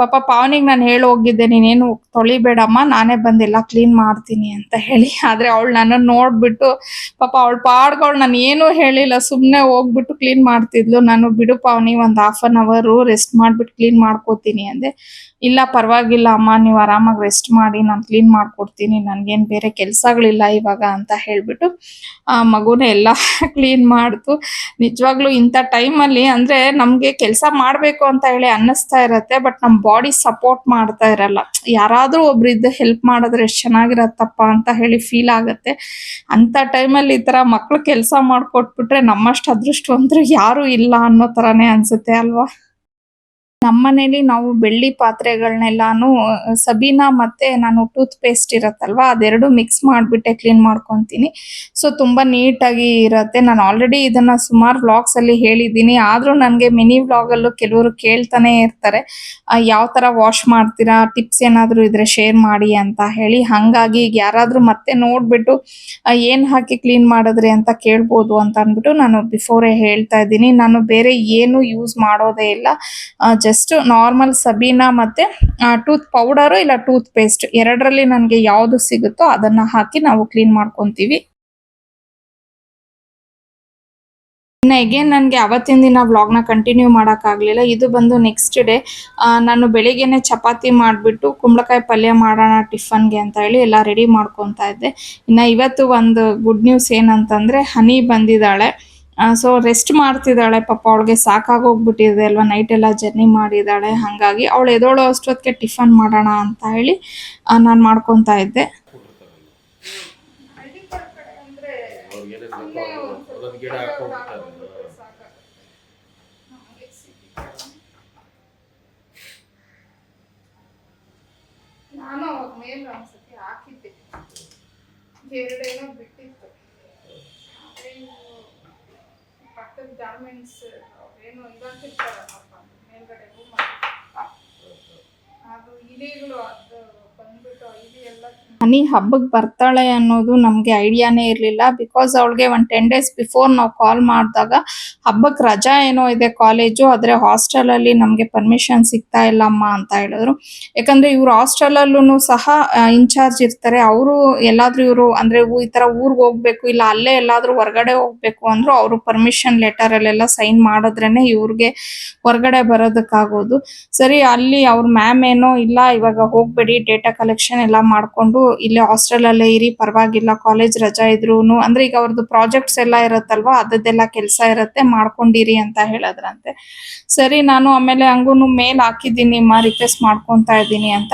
ಪಾಪ ಪಾವನಿಗೆ ನಾನು ಹೇಳಿ ಹೋಗಿದ್ದೆ, ನೀನೇನು ತೊಳಿಬೇಡಮ್ಮ, ನಾನೇ ಬಂದೆಲ್ಲ ಕ್ಲೀನ್ ಮಾಡ್ತೀನಿ ಅಂತ ಹೇಳಿ. ಆದ್ರೆ ಅವಳು ನನ್ನನ್ನು ನೋಡ್ಬಿಟ್ಟು ಪಾಪ ಅವಳ ಪಾಡ್ಗಳು ನಾನು ಏನೂ ಹೇಳಿಲ್ಲ, ಸುಮ್ಮನೆ ಹೋಗ್ಬಿಟ್ಟು ಕ್ಲೀನ್ ಮಾಡ್ತಿದ್ಲು. ನಾನು ಬಿಡು ಪಾವನಿ, ಒಂದು 1/2 hour ರೆಸ್ಟ್ ಮಾಡ್ಬಿಟ್ಟು ಕ್ಲೀನ್ ಮಾಡ್ಕೋತೀನಿ ಅಂದೆ. ಇಲ್ಲ ಪರವಾಗಿಲ್ಲ ಅಮ್ಮ, ನೀವು ಆರಾಮಾಗಿ ರೆಸ್ಟ್ ಮಾಡಿ, ನಾನು ಕ್ಲೀನ್ ಮಾಡ್ಕೊಡ್ತೀನಿ, ನನ್ಗೇನು ಬೇರೆ ಕೆಲ್ಸಗಳಿಲ್ಲ ಇವಾಗ ಅಂತ ಹೇಳ್ಬಿಟ್ಟು ಮಗುನೇ ಎಲ್ಲ ಕ್ಲೀನ್ ಮಾಡ್ತು. ನಿಜವಾಗ್ಲೂ ಇಂಥ ಟೈಮಲ್ಲಿ ಅಂದ್ರೆ ನಮ್ಗೆ ಕೆಲಸ ಮಾಡ್ಬೇಕು ಅಂತ ಹೇಳಿ ಅನ್ನಿಸ್ತಾ ಇರತ್ತೆ, ಬಟ್ ನಮ್ ಬಾಡಿ ಸಪೋರ್ಟ್ ಮಾಡ್ತಾ ಇರಲ್ಲ. ಯಾರಾದ್ರೂ ಒಬ್ರು ಇದ್ದು ಹೆಲ್ಪ್ ಮಾಡಿದ್ರೆ ಎಷ್ಟು ಚೆನ್ನಾಗಿರತ್ತಪ್ಪ ಅಂತ ಹೇಳಿ ಫೀಲ್ ಆಗತ್ತೆ. ಅಂತ ಟೈಮಲ್ಲಿ ಈ ತರ ಮಕ್ಳು ಕೆಲಸ ಮಾಡ್ಕೊಟ್ಬಿಟ್ರೆ ನಮ್ಮಷ್ಟು ಅದೃಷ್ಟವಂತರು ಯಾರು ಇಲ್ಲ ಅನ್ನೋ ತರಾನೇ ಅನ್ಸುತ್ತೆ ಅಲ್ವಾ. ನಮ್ಮನೇಲಿ ನಾವು ಬೆಳ್ಳಿ ಪಾತ್ರೆಗಳನ್ನೆಲ್ಲಾನು ಸಬೀನಾ ಮತ್ತೆ ನಾನು ಟೂತ್ ಪೇಸ್ಟ್ ಇರತ್ತಲ್ವಾ ಅದೆರಡು ಮಿಕ್ಸ್ ಮಾಡಿಬಿಟ್ಟೆ ಕ್ಲೀನ್ ಮಾಡ್ಕೊತೀನಿ. ಸೊ ತುಂಬಾ ನೀಟಾಗಿ ಇರತ್ತೆ. ನಾನು ಆಲ್ರೆಡಿ ಇದನ್ನ ಸುಮಾರು ವ್ಲಾಗ್ಸ್ ಅಲ್ಲಿ ಹೇಳಿದ್ದೀನಿ. ಆದ್ರೂ ನನಗೆ ಮಿನಿ ವ್ಲಾಗ್ ಅಲ್ಲೂ ಕೆಲವರು ಕೇಳ್ತಾನೆ ಇರ್ತಾರೆ ಯಾವ ತರ ವಾಶ್ ಮಾಡ್ತೀರಾ, ಟಿಪ್ಸ್ ಏನಾದ್ರು ಇದ್ರೆ ಶೇರ್ ಮಾಡಿ ಅಂತ ಹೇಳಿ. ಹಂಗಾಗಿ ಈಗ ಯಾರಾದ್ರೂ ಮತ್ತೆ ನೋಡ್ಬಿಟ್ಟು ಏನ್ ಹಾಕಿ ಕ್ಲೀನ್ ಮಾಡಿದ್ರಿ ಅಂತ ಕೇಳ್ಬೋದು ಅಂತ ಅಂದ್ಬಿಟ್ಟು ನಾನು ಬಿಫೋರೇ ಹೇಳ್ತಾ ಇದ್ದೀನಿ. ನಾನು ಬೇರೆ ಏನು ಯೂಸ್ ಮಾಡೋದೇ ಇಲ್ಲ. ಜಸ್ಟ್ ನಾರ್ಮಲ್ ಸಬೀನಾ ಮತ್ತೆ ಟೂತ್ ಪೌಡರ್ ಇಲ್ಲ ಟೂತ್ ಪೇಸ್ಟ್ ಎರಡರಲ್ಲಿ ನನಗೆ ಯಾವ್ದು ಸಿಗುತ್ತೋ ಅದನ್ನ ಹಾಕಿ ನಾವು ಕ್ಲೀನ್ ಮಾಡ್ಕೊಂತೀವಿ. ಇನ್ನು ಅಗೇನ್ ನನಗೆ ಅವತ್ತಿನ ದಿನ ವ್ಲಾಗ್ನ ಕಂಟಿನ್ಯೂ ಮಾಡೋಕ್ಕಾಗಲಿಲ್ಲ. ಇದು ಬಂದು ನೆಕ್ಸ್ಟ್ ಡೇ ನಾನು ಬೆಳಿಗ್ಗೆನೆ ಚಪಾತಿ ಮಾಡಿಬಿಟ್ಟು ಕುಂಬಳಕಾಯಿ ಪಲ್ಯ ಮಾಡೋಣ ಟಿಫನ್ಗೆ ಅಂತ ಹೇಳಿ ಎಲ್ಲ ರೆಡಿ ಮಾಡ್ಕೊತಾ ಇದ್ದೆ. ಇನ್ನು ಇವತ್ತು ಒಂದು ಗುಡ್ ನ್ಯೂಸ್ ಏನಂತಂದರೆ ಹನಿ ಬಂದಿದ್ದಾಳೆ. ಸೊ ರೆಸ್ಟ್ ಮಾಡ್ತಿದ್ದಾಳೆ. ಪಾಪ ಅವಳಿಗೆ ಸಾಕಾಗೋಗ್ಬಿಟ್ಟಿದೆ ಅಲ್ವಾ, ನೈಟ್ ಎಲ್ಲ ಜರ್ನಿ ಮಾಡಿದ್ದಾಳೆ. ಹಾಗಾಗಿ ಅವಳು ಎದೋಳೋ ಅಷ್ಟೊತ್ತಿಗೆ ಟಿಫನ್ ಮಾಡೋಣ ಅಂತ ಹೇಳಿ ನಾನು ಮಾಡ್ಕೊತಾ ಇದ್ದೆ. ನಾನು ಅವಾಗ ಮೇಲೆ ಒಂದ್ಸತಿ ಹಾಕಿದ್ದೆ, ಎರಡೇನೋ ಬಿಟ್ಟಿತ್ತು. ಪಕ್ಕದ ಗಾರ್ಮೆಂಟ್ಸ್ ಏನೋ ಇದಾಕಿರ್ತಾರಲ್ಲಪ್ಪ ಮೇಲ್ಗಡೆ ರೂಮ್ ಅದು ಇಲಿಗಳು ಅದು ಬಂದ್ಬಿಟ್ಟು ಇಲಿ ಎಲ್ಲ ಹನಿ ಹಬ್ಬಕ್ಕೆ ಬರ್ತಾಳೆ ಅನ್ನೋದು ನಮಗೆ ಐಡಿಯಾನೇ ಇರಲಿಲ್ಲ. ಬಿಕಾಸ್ ಅವಳಿಗೆ ಒಂದು 10 days ಬಿಫೋರ್ ನಾವು ಕಾಲ್ ಮಾಡಿದಾಗ ಹಬ್ಬಕ್ಕೆ ರಜಾ ಏನೋ ಇದೆ ಕಾಲೇಜು, ಆದರೆ ಹಾಸ್ಟೆಲಲ್ಲಿ ನಮಗೆ ಪರ್ಮಿಷನ್ ಸಿಗ್ತಾ ಇಲ್ಲಮ್ಮ ಅಂತ ಹೇಳಿದ್ರು. ಯಾಕಂದರೆ ಇವ್ರು ಹಾಸ್ಟೆಲಲ್ಲೂ ಸಹ ಇನ್ಚಾರ್ಜ್ ಇರ್ತಾರೆ. ಅವರು ಎಲ್ಲಾದರೂ ಇವರು ಅಂದರೆ ಈ ಥರ ಊರಿಗೆ ಹೋಗ್ಬೇಕು ಇಲ್ಲ ಅಲ್ಲೇ ಎಲ್ಲಾದರೂ ಹೊರಗಡೆ ಹೋಗ್ಬೇಕು ಅಂದರೂ ಅವರು ಪರ್ಮಿಷನ್ ಲೆಟರಲ್ಲೆಲ್ಲ ಸೈನ್ ಮಾಡಿದ್ರೇ ಇವ್ರಿಗೆ ಹೊರಗಡೆ ಬರೋದಕ್ಕಾಗೋದು. ಸರಿ ಅಲ್ಲಿ ಅವ್ರ ಮ್ಯಾಮ್ ಏನೋ ಇಲ್ಲ ಇವಾಗ ಹೋಗ್ಬೇಡಿ, ಡೇಟಾ ಕಲೆಕ್ಷನ್ ಎಲ್ಲ ಮಾಡಿಕೊಂಡು ಇಲ್ಲೇ ಹಾಸ್ಟೆಲಲ್ಲೇ ಇರಿ, ಪರವಾಗಿಲ್ಲ ಕಾಲೇಜ್ ರಜಾ ಇದ್ರೂನು ಅಂದರೆ ಈಗ ಅವ್ರದ್ದು ಪ್ರಾಜೆಕ್ಟ್ಸ್ ಎಲ್ಲ ಇರುತ್ತಲ್ವಾ ಅದದ್ದೆಲ್ಲ ಕೆಲಸ ಇರುತ್ತೆ ಮಾಡ್ಕೊಂಡಿರಿ ಅಂತ ಹೇಳಿದ್ರಂತೆ. ಸರಿ ನಾನು ಆಮೇಲೆ ಹಂಗೂ ಮೇಲ್ ಹಾಕಿದ್ದೀನಿ ರಿಕ್ವೆಸ್ಟ್ ಮಾಡ್ಕೊತಾ ಇದ್ದೀನಿ ಅಂತ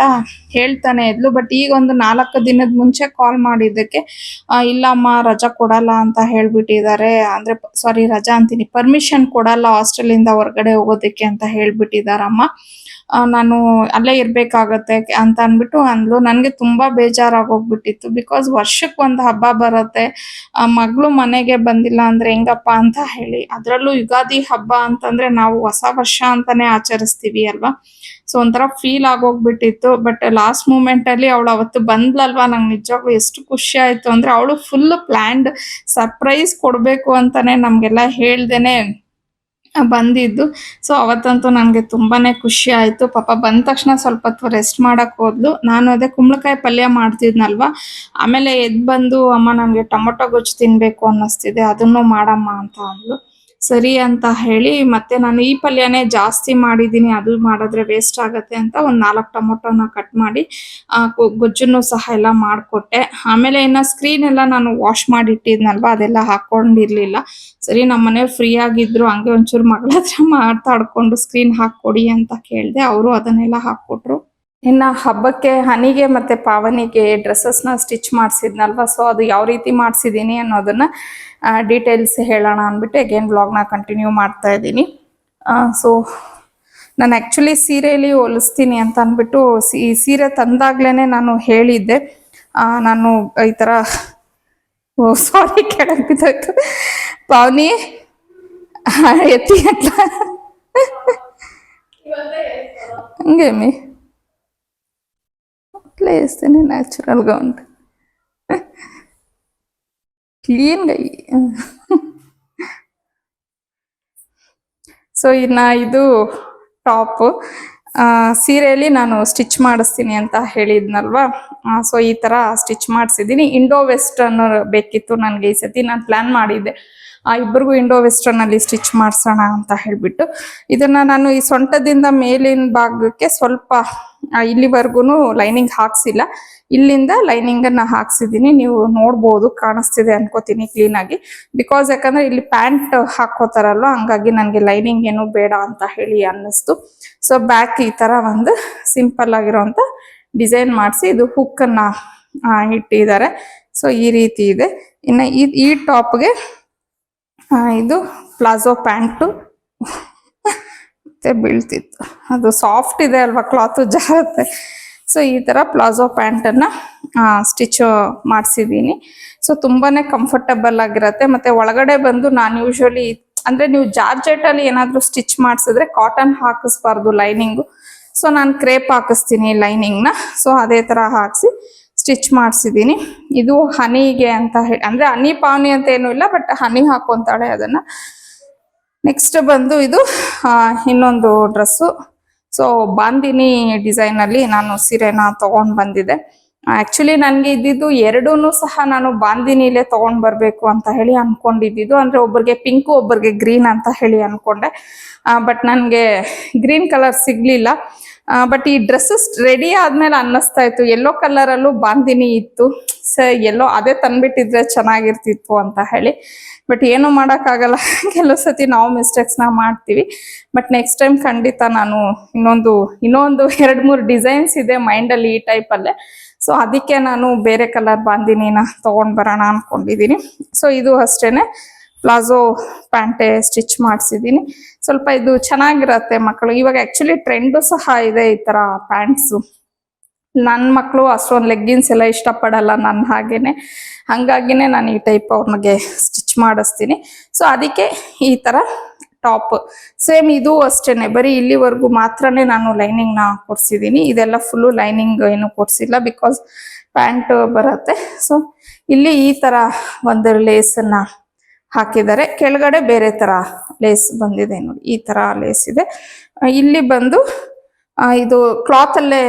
ಹೇಳ್ತಾನೆ ಇದ್ಲು. ಬಟ್ ಈಗ ಒಂದು 4 ದಿನದ ಮುಂಚೆ ಕಾಲ್ ಮಾಡಿದ್ದಕ್ಕೆ ಇಲ್ಲಮ್ಮ ರಜಾ ಕೊಡಲ್ಲ ಅಂತ ಹೇಳ್ಬಿಟ್ಟಿದ್ದಾರೆ. ಅಂದರೆ ಸಾರಿ ರಜಾ ಅಂತೀನಿ, ಪರ್ಮಿಷನ್ ಕೊಡಲ್ಲ ಹಾಸ್ಟೆಲಿಂದ ಹೊರಗಡೆ ಹೋಗೋದಕ್ಕೆ ಅಂತ ಹೇಳ್ಬಿಟ್ಟಿದಾರಮ್ಮ, ನಾನು ಅಲ್ಲೇ ಇರಬೇಕಾಗತ್ತೆ ಅಂತ ಅಂದ್ಬಿಟ್ಟು ಅಂದ್ಲು. ನನಗೆ ತುಂಬ ಬೇಜಾರಾಗೋಗ್ಬಿಟ್ಟಿತ್ತು. ಬಿಕಾಸ್ ವರ್ಷಕ್ಕೆ ಒಂದು ಹಬ್ಬ ಬರುತ್ತೆ, ಮಗಳು ಮನೆಗೆ ಬಂದಿಲ್ಲ ಅಂದರೆ ಹೆಂಗಪ್ಪ ಅಂತ ಹೇಳಿ. ಅದರಲ್ಲೂ ಯುಗಾದಿ ಹಬ್ಬ ಅಂತಂದರೆ ನಾವು ಹೊಸ ವರ್ಷ ಅಂತಾನೆ ಆಚರಿಸ್ತೀವಿ ಅಲ್ವಾ. ಸೊ ಒಂಥರ ಫೀಲ್ ಆಗೋಗ್ಬಿಟ್ಟಿತ್ತು. ಬಟ್ ಲಾಸ್ಟ್ ಮೂಮೆಂಟಲ್ಲಿ ಅವಳು ಅವತ್ತು ಬಂದ್ಲಲ್ವಾ, ನಂಗೆ ನಿಜವಾಗ್ಲೂ ಎಷ್ಟು ಖುಷಿ ಆಯಿತು ಅಂದರೆ ಅವಳು ಫುಲ್ ಪ್ಲ್ಯಾಂಡ್ ಸರ್ಪ್ರೈಸ್ ಕೊಡಬೇಕು ಅಂತಲೇ ನಮಗೆಲ್ಲ ಹೇಳ್ದೇನೆ ಬಂದಿದ್ದು. ಸೊ ಅವತ್ತಂತೂ ನನಗೆ ತುಂಬಾನೇ ಖುಷಿ ಆಯಿತು. ಪಾಪ ಬಂದ ತಕ್ಷಣ ಸ್ವಲ್ಪ ಹೊತ್ತು ರೆಸ್ಟ್ ಮಾಡಕ್ಕೆ ಹೋದ್ಲು. ನಾನು ಅದೇ ಕುಂಬಳಕಾಯಿ ಪಲ್ಯ ಮಾಡ್ತಿದ್ನಲ್ವ, ಆಮೇಲೆ ಎದ್ದು ಬಂದು ಅಮ್ಮ ನನಗೆ ಟೊಮೊಟೊ ಗೊಜ್ಜು ತಿನ್ನಬೇಕು ಅನ್ನಿಸ್ತಿದೆ ಅದನ್ನು ಮಾಡಮ್ಮ ಅಂತ ಅಂದ್ಲು. ಸರಿ ಅಂತ ಹೇಳಿ ಮತ್ತೆ ನಾನು ಈ ಪಲ್ಯನೇ ಜಾಸ್ತಿ ಮಾಡಿದ್ದೀನಿ, ಅದು ಮಾಡಿದ್ರೆ ವೇಸ್ಟ್ ಆಗುತ್ತೆ ಅಂತ ಒಂದು 4 ಟೊಮೊಟೊನ ಕಟ್ ಮಾಡಿ ಗೊಜ್ಜನ್ನು ಸಹ ಎಲ್ಲ ಮಾಡಿಕೊಟ್ಟೆ. ಆಮೇಲೆ ಇನ್ನು ಸ್ಕ್ರೀನ್ ಎಲ್ಲ ನಾನು ವಾಶ್ ಮಾಡಿಟ್ಟಿದ್ನಲ್ವ ಅದೆಲ್ಲ ಹಾಕ್ಕೊಂಡಿರಲಿಲ್ಲ. ಸರಿ ನಮ್ಮ ಮನೆಯವ್ರು ಫ್ರೀ ಆಗಿದ್ರು, ಹಂಗೆ ಒಂಚೂರು ಮಗಳ ಹತ್ರ ಮಾತಾಡ್ಕೊಂಡು ಸ್ಕ್ರೀನ್ ಹಾಕ್ಕೊಡಿ ಅಂತ ಕೇಳಿದೆ. ಅವರು ಅದನ್ನೆಲ್ಲ ಹಾಕ್ಕೊಟ್ರು. ಇನ್ನು ಹಬ್ಬಕ್ಕೆ ಹನಿಗೆ ಮತ್ತು ಪಾವನಿಗೆ ಡ್ರೆಸ್ಸಸ್ನ ಸ್ಟಿಚ್ ಮಾಡಿಸಿದ್ನಲ್ವ, ಸೊ ಅದು ಯಾವ ರೀತಿ ಮಾಡಿಸಿದ್ದೀನಿ ಅನ್ನೋದನ್ನು ಡೀಟೇಲ್ಸ್ ಹೇಳೋಣ ಅಂದ್ಬಿಟ್ಟು ಅಗೇನ್ ವ್ಲಾಗ್ನ ಕಂಟಿನ್ಯೂ ಮಾಡ್ತಾ ಇದ್ದೀನಿ. ಸೊ ನಾನು ಆ್ಯಕ್ಚುಲಿ ಸೀರೆಯಲ್ಲಿ ಹೊಲಿಸ್ತೀನಿ ಅಂತ ಅಂದ್ಬಿಟ್ಟು ಈ ಸೀರೆ ತಂದಾಗ್ಲೇ ನಾನು ಹೇಳಿದ್ದೆ, ನಾನು ಈ ಥರ ಸಾರಿ ಕೆಳಗೆ ಬಿದ್ದೋಯ್ತು ಪಾವನಿ ಎತ್ತಿ ಅಂತ ಹಂಗೆ ಮೀ ಇಸ್ತೇನೆ ನ್ಯಾಚುರಲ್గా ఉంటుంది ಕ್ಲೀನ್గా. ಸೊ ಇನ್ನು ಇದು ಟಾಪು ಸೀರೆಯಲ್ಲಿ ನಾನು ಸ್ಟಿಚ್ ಮಾಡಿಸ್ತೀನಿ ಅಂತ ಹೇಳಿದ್ನಲ್ವಾ. ಸೊ ಈ ಥರ ಸ್ಟಿಚ್ ಮಾಡಿಸಿದ್ದೀನಿ. ಇಂಡೋ ವೆಸ್ಟರ್ನ್ ಬೇಕಿತ್ತು ನನಗೆ. ಈ ಸತಿ ನಾನು ಪ್ಲ್ಯಾನ್ ಮಾಡಿದ್ದೆ ಇಬ್ಬರಿಗೂ ಇಂಡೋ ವೆಸ್ಟರ್ನಲ್ಲಿ ಸ್ಟಿಚ್ ಮಾಡಿಸೋಣ ಅಂತ ಹೇಳಿಬಿಟ್ಟು. ಇದನ್ನು ನಾನು ಈ ಸೊಂಟದಿಂದ ಮೇಲಿನ ಭಾಗಕ್ಕೆ ಸ್ವಲ್ಪ ಇಲ್ಲಿವರೆಗೂ ಲೈನಿಂಗ್ ಹಾಕ್ಸಿಲ್ಲ, ಇಲ್ಲಿಂದ ಲೈನಿಂಗನ್ನು ಹಾಕ್ಸಿದ್ದೀನಿ. ನೀವು ನೋಡ್ಬೋದು, ಕಾಣಿಸ್ತಿದೆ ಅನ್ಕೋತೀನಿ ಕ್ಲೀನಾಗಿ. ಬಿಕಾಸ್ ಯಾಕಂದರೆ ಇಲ್ಲಿ ಪ್ಯಾಂಟ್ ಹಾಕೋತಾರಲ್ವ, ಹಂಗಾಗಿ ನನಗೆ ಲೈನಿಂಗ್ ಏನು ಬೇಡ ಅಂತ ಹೇಳಿ ಅನ್ನಿಸ್ತು. ಸೊ ಬ್ಯಾಕ್ ಈ ಥರ ಒಂದು ಸಿಂಪಲ್ ಆಗಿರೋಂಥ ಡಿಸೈನ್ ಮಾಡಿಸಿ ಇದು ಹುಕ್ಕನ್ನು ಇಟ್ಟಿದ್ದಾರೆ. ಸೊ ಈ ರೀತಿ ಇದೆ. ಇನ್ನು ಈ ಟಾಪ್ಗೆ ಇದು ಪ್ಲಾಜೋ ಪ್ಯಾಂಟು ಮತ್ತೆ ಬೀಳ್ತಿತ್ತು. ಅದು ಸಾಫ್ಟ್ ಇದೆ ಅಲ್ವಾ, ಕ್ಲಾತು ಜಾರುತ್ತೆ. ಸೊ ಈ ಥರ ಪ್ಲಾಜೋ ಪ್ಯಾಂಟನ್ನು ಸ್ಟಿಚ್ ಮಾಡಿಸಿದ್ದೀನಿ. ಸೊ ತುಂಬಾ ಕಂಫರ್ಟಬಲ್ ಆಗಿರುತ್ತೆ. ಮತ್ತು ಒಳಗಡೆ ಬಂದು ನಾನು ಯೂಶ್ವಲಿ ಅಂದರೆ ನೀವು ಜಾರ್ಜೆಟಲ್ಲಿ ಏನಾದರೂ ಸ್ಟಿಚ್ ಮಾಡಿಸಿದ್ರೆ ಕಾಟನ್ ಹಾಕಿಸ್ಬಾರ್ದು ಲೈನಿಂಗು. ಸೊ ನಾನು ಕ್ರೇಪ್ ಹಾಕಿಸ್ತೀನಿ ಲೈನಿಂಗ್ನ. ಸೊ ಅದೇ ಥರ ಹಾಕಿಸಿ ಸ್ಟಿಚ್ ಮಾಡಿಸಿದ್ದೀನಿ. ಇದು ಹನಿಗೆ ಅಂತ ಹೇಳಿ, ಅಂದರೆ ಹನಿ ಪಾವನಿ ಅಂತ ಏನೂ ಇಲ್ಲ, ಬಟ್ ಹನಿ ಹಾಕೊತಾಳೆ ಅದನ್ನು. ನೆಕ್ಸ್ಟ್ ಬಂದು ಇದು ಇನ್ನೊಂದು ಡ್ರೆಸ್ಸು. ಸೊ ಬಾಂದಿನಿ ಡಿಸೈನಲ್ಲಿ ನಾನು ಸೀರೆನ ತೊಗೊಂಡು ಬಂದಿದ್ದೆ. ಆ್ಯಕ್ಚುಲಿ ನನಗೆ ಇದ್ದಿದ್ದು ಎರಡೂ ಸಹ ನಾನು ಬಾಂದಿನಿಲೇ ತೊಗೊಂಡು ಬರಬೇಕು ಅಂತ ಹೇಳಿ ಅಂದ್ಕೊಂಡಿದ್ದು. ಅಂದರೆ ಒಬ್ಬರಿಗೆ ಪಿಂಕು, ಒಬ್ಬರಿಗೆ ಗ್ರೀನ್ ಅಂತ ಹೇಳಿ ಅಂದ್ಕೊಂಡೆ. ಬಟ್ ನನಗೆ ಗ್ರೀನ್ ಕಲರ್ ಸಿಗಲಿಲ್ಲ. ಬಟ್ ಈ ಡ್ರೆಸ್ಸಸ್ ರೆಡಿ ಆದಮೇಲೆ ಅನ್ನಿಸ್ತಾ ಇತ್ತು ಯೆಲ್ಲೋ ಕಲರಲ್ಲೂ ಬಾಂದಿನಿ ಇತ್ತು. ಎಲ್ಲೋ ಅದೇ ತಂದುಬಿಟ್ಟಿದ್ರೆ ಚೆನ್ನಾಗಿರ್ತಿತ್ತು ಅಂತ ಹೇಳಿ. ಬಟ್ ಏನೂ ಮಾಡೋಕ್ಕಾಗಲ್ಲ, ಕೆಲವು ಸತಿ ನಾವು ಮಿಸ್ಟೇಕ್ಸ್ನ ಮಾಡ್ತೀವಿ. ಬಟ್ ನೆಕ್ಸ್ಟ್ ಟೈಮ್ ಖಂಡಿತ ನಾನು ಇನ್ನೊಂದು 2-3 ಡಿಸೈನ್ಸ್ ಇದೆ ಮೈಂಡಲ್ಲಿ ಈ ಟೈಪಲ್ಲೇ. ಸೊ ಅದಕ್ಕೆ ನಾನು ಬೇರೆ ಕಲರ್ ಬಾಂದಿನಿನ ತೊಗೊಂಡು ಬರೋಣ ಅಂದ್ಕೊಂಡಿದ್ದೀನಿ. ಸೊ ಇದು ಅಷ್ಟೇ ಪ್ಲಾಜೋ ಪ್ಯಾಂಟೆ ಸ್ಟಿಚ್ ಮಾಡಿಸಿದ್ದೀನಿ. ಸ್ವಲ್ಪ ಇದು ಚೆನ್ನಾಗಿರತ್ತೆ ಮಕ್ಕಳು. ಇವಾಗ ಆ್ಯಕ್ಚುಲಿ ಟ್ರೆಂಡು ಸಹ ಇದೆ ಈ ಥರ ಪ್ಯಾಂಟ್ಸು. ನನ್ನ ಮಕ್ಕಳು ಅಷ್ಟೊಂದು ಲೆಗ್ಗಿನ್ಸ್ ಎಲ್ಲ ಇಷ್ಟಪಡಲ್ಲ ನನ್ನ ಹಾಗೇನೆ. ಹಾಗಾಗಿನೇ ನಾನು ಈ ಟೈಪ್ ಅವ್ರಿಗೆ ಸ್ಟಿಚ್ ಮಾಡಿಸ್ತೀನಿ. ಸೊ ಅದಕ್ಕೆ ಈ ಥರ ಟಾಪ್ ಸೇಮ್ ಇದು ಅಷ್ಟೇ, ಬರೀ ಇಲ್ಲಿವರೆಗೂ ಮಾತ್ರನೇ ನಾನು ಲೈನಿಂಗ್ನ ಕೊಡಿಸಿದ್ದೀನಿ. ಇದೆಲ್ಲ ಫುಲ್ಲು ಲೈನಿಂಗ್ ಏನು ಕೊಡಿಸಿಲ್ಲ, ಬಿಕಾಸ್ ಪ್ಯಾಂಟ್ ಬರುತ್ತೆ. ಸೊ ಇಲ್ಲಿ ಈ ಥರ ಒಂದು ಲೇಸನ್ನು ಹಾಕಿದ್ದಾರೆ. ಕೆಳಗಡೆ ಬೇರೆ ಥರ ಲೇಸ್ ಬಂದಿದೆ ನೋಡಿ, ಈ ಥರ ಲೇಸ್ ಇದೆ. ಇಲ್ಲಿ ಬಂದು ಇದು ಕ್ಲಾತಲ್ಲೇ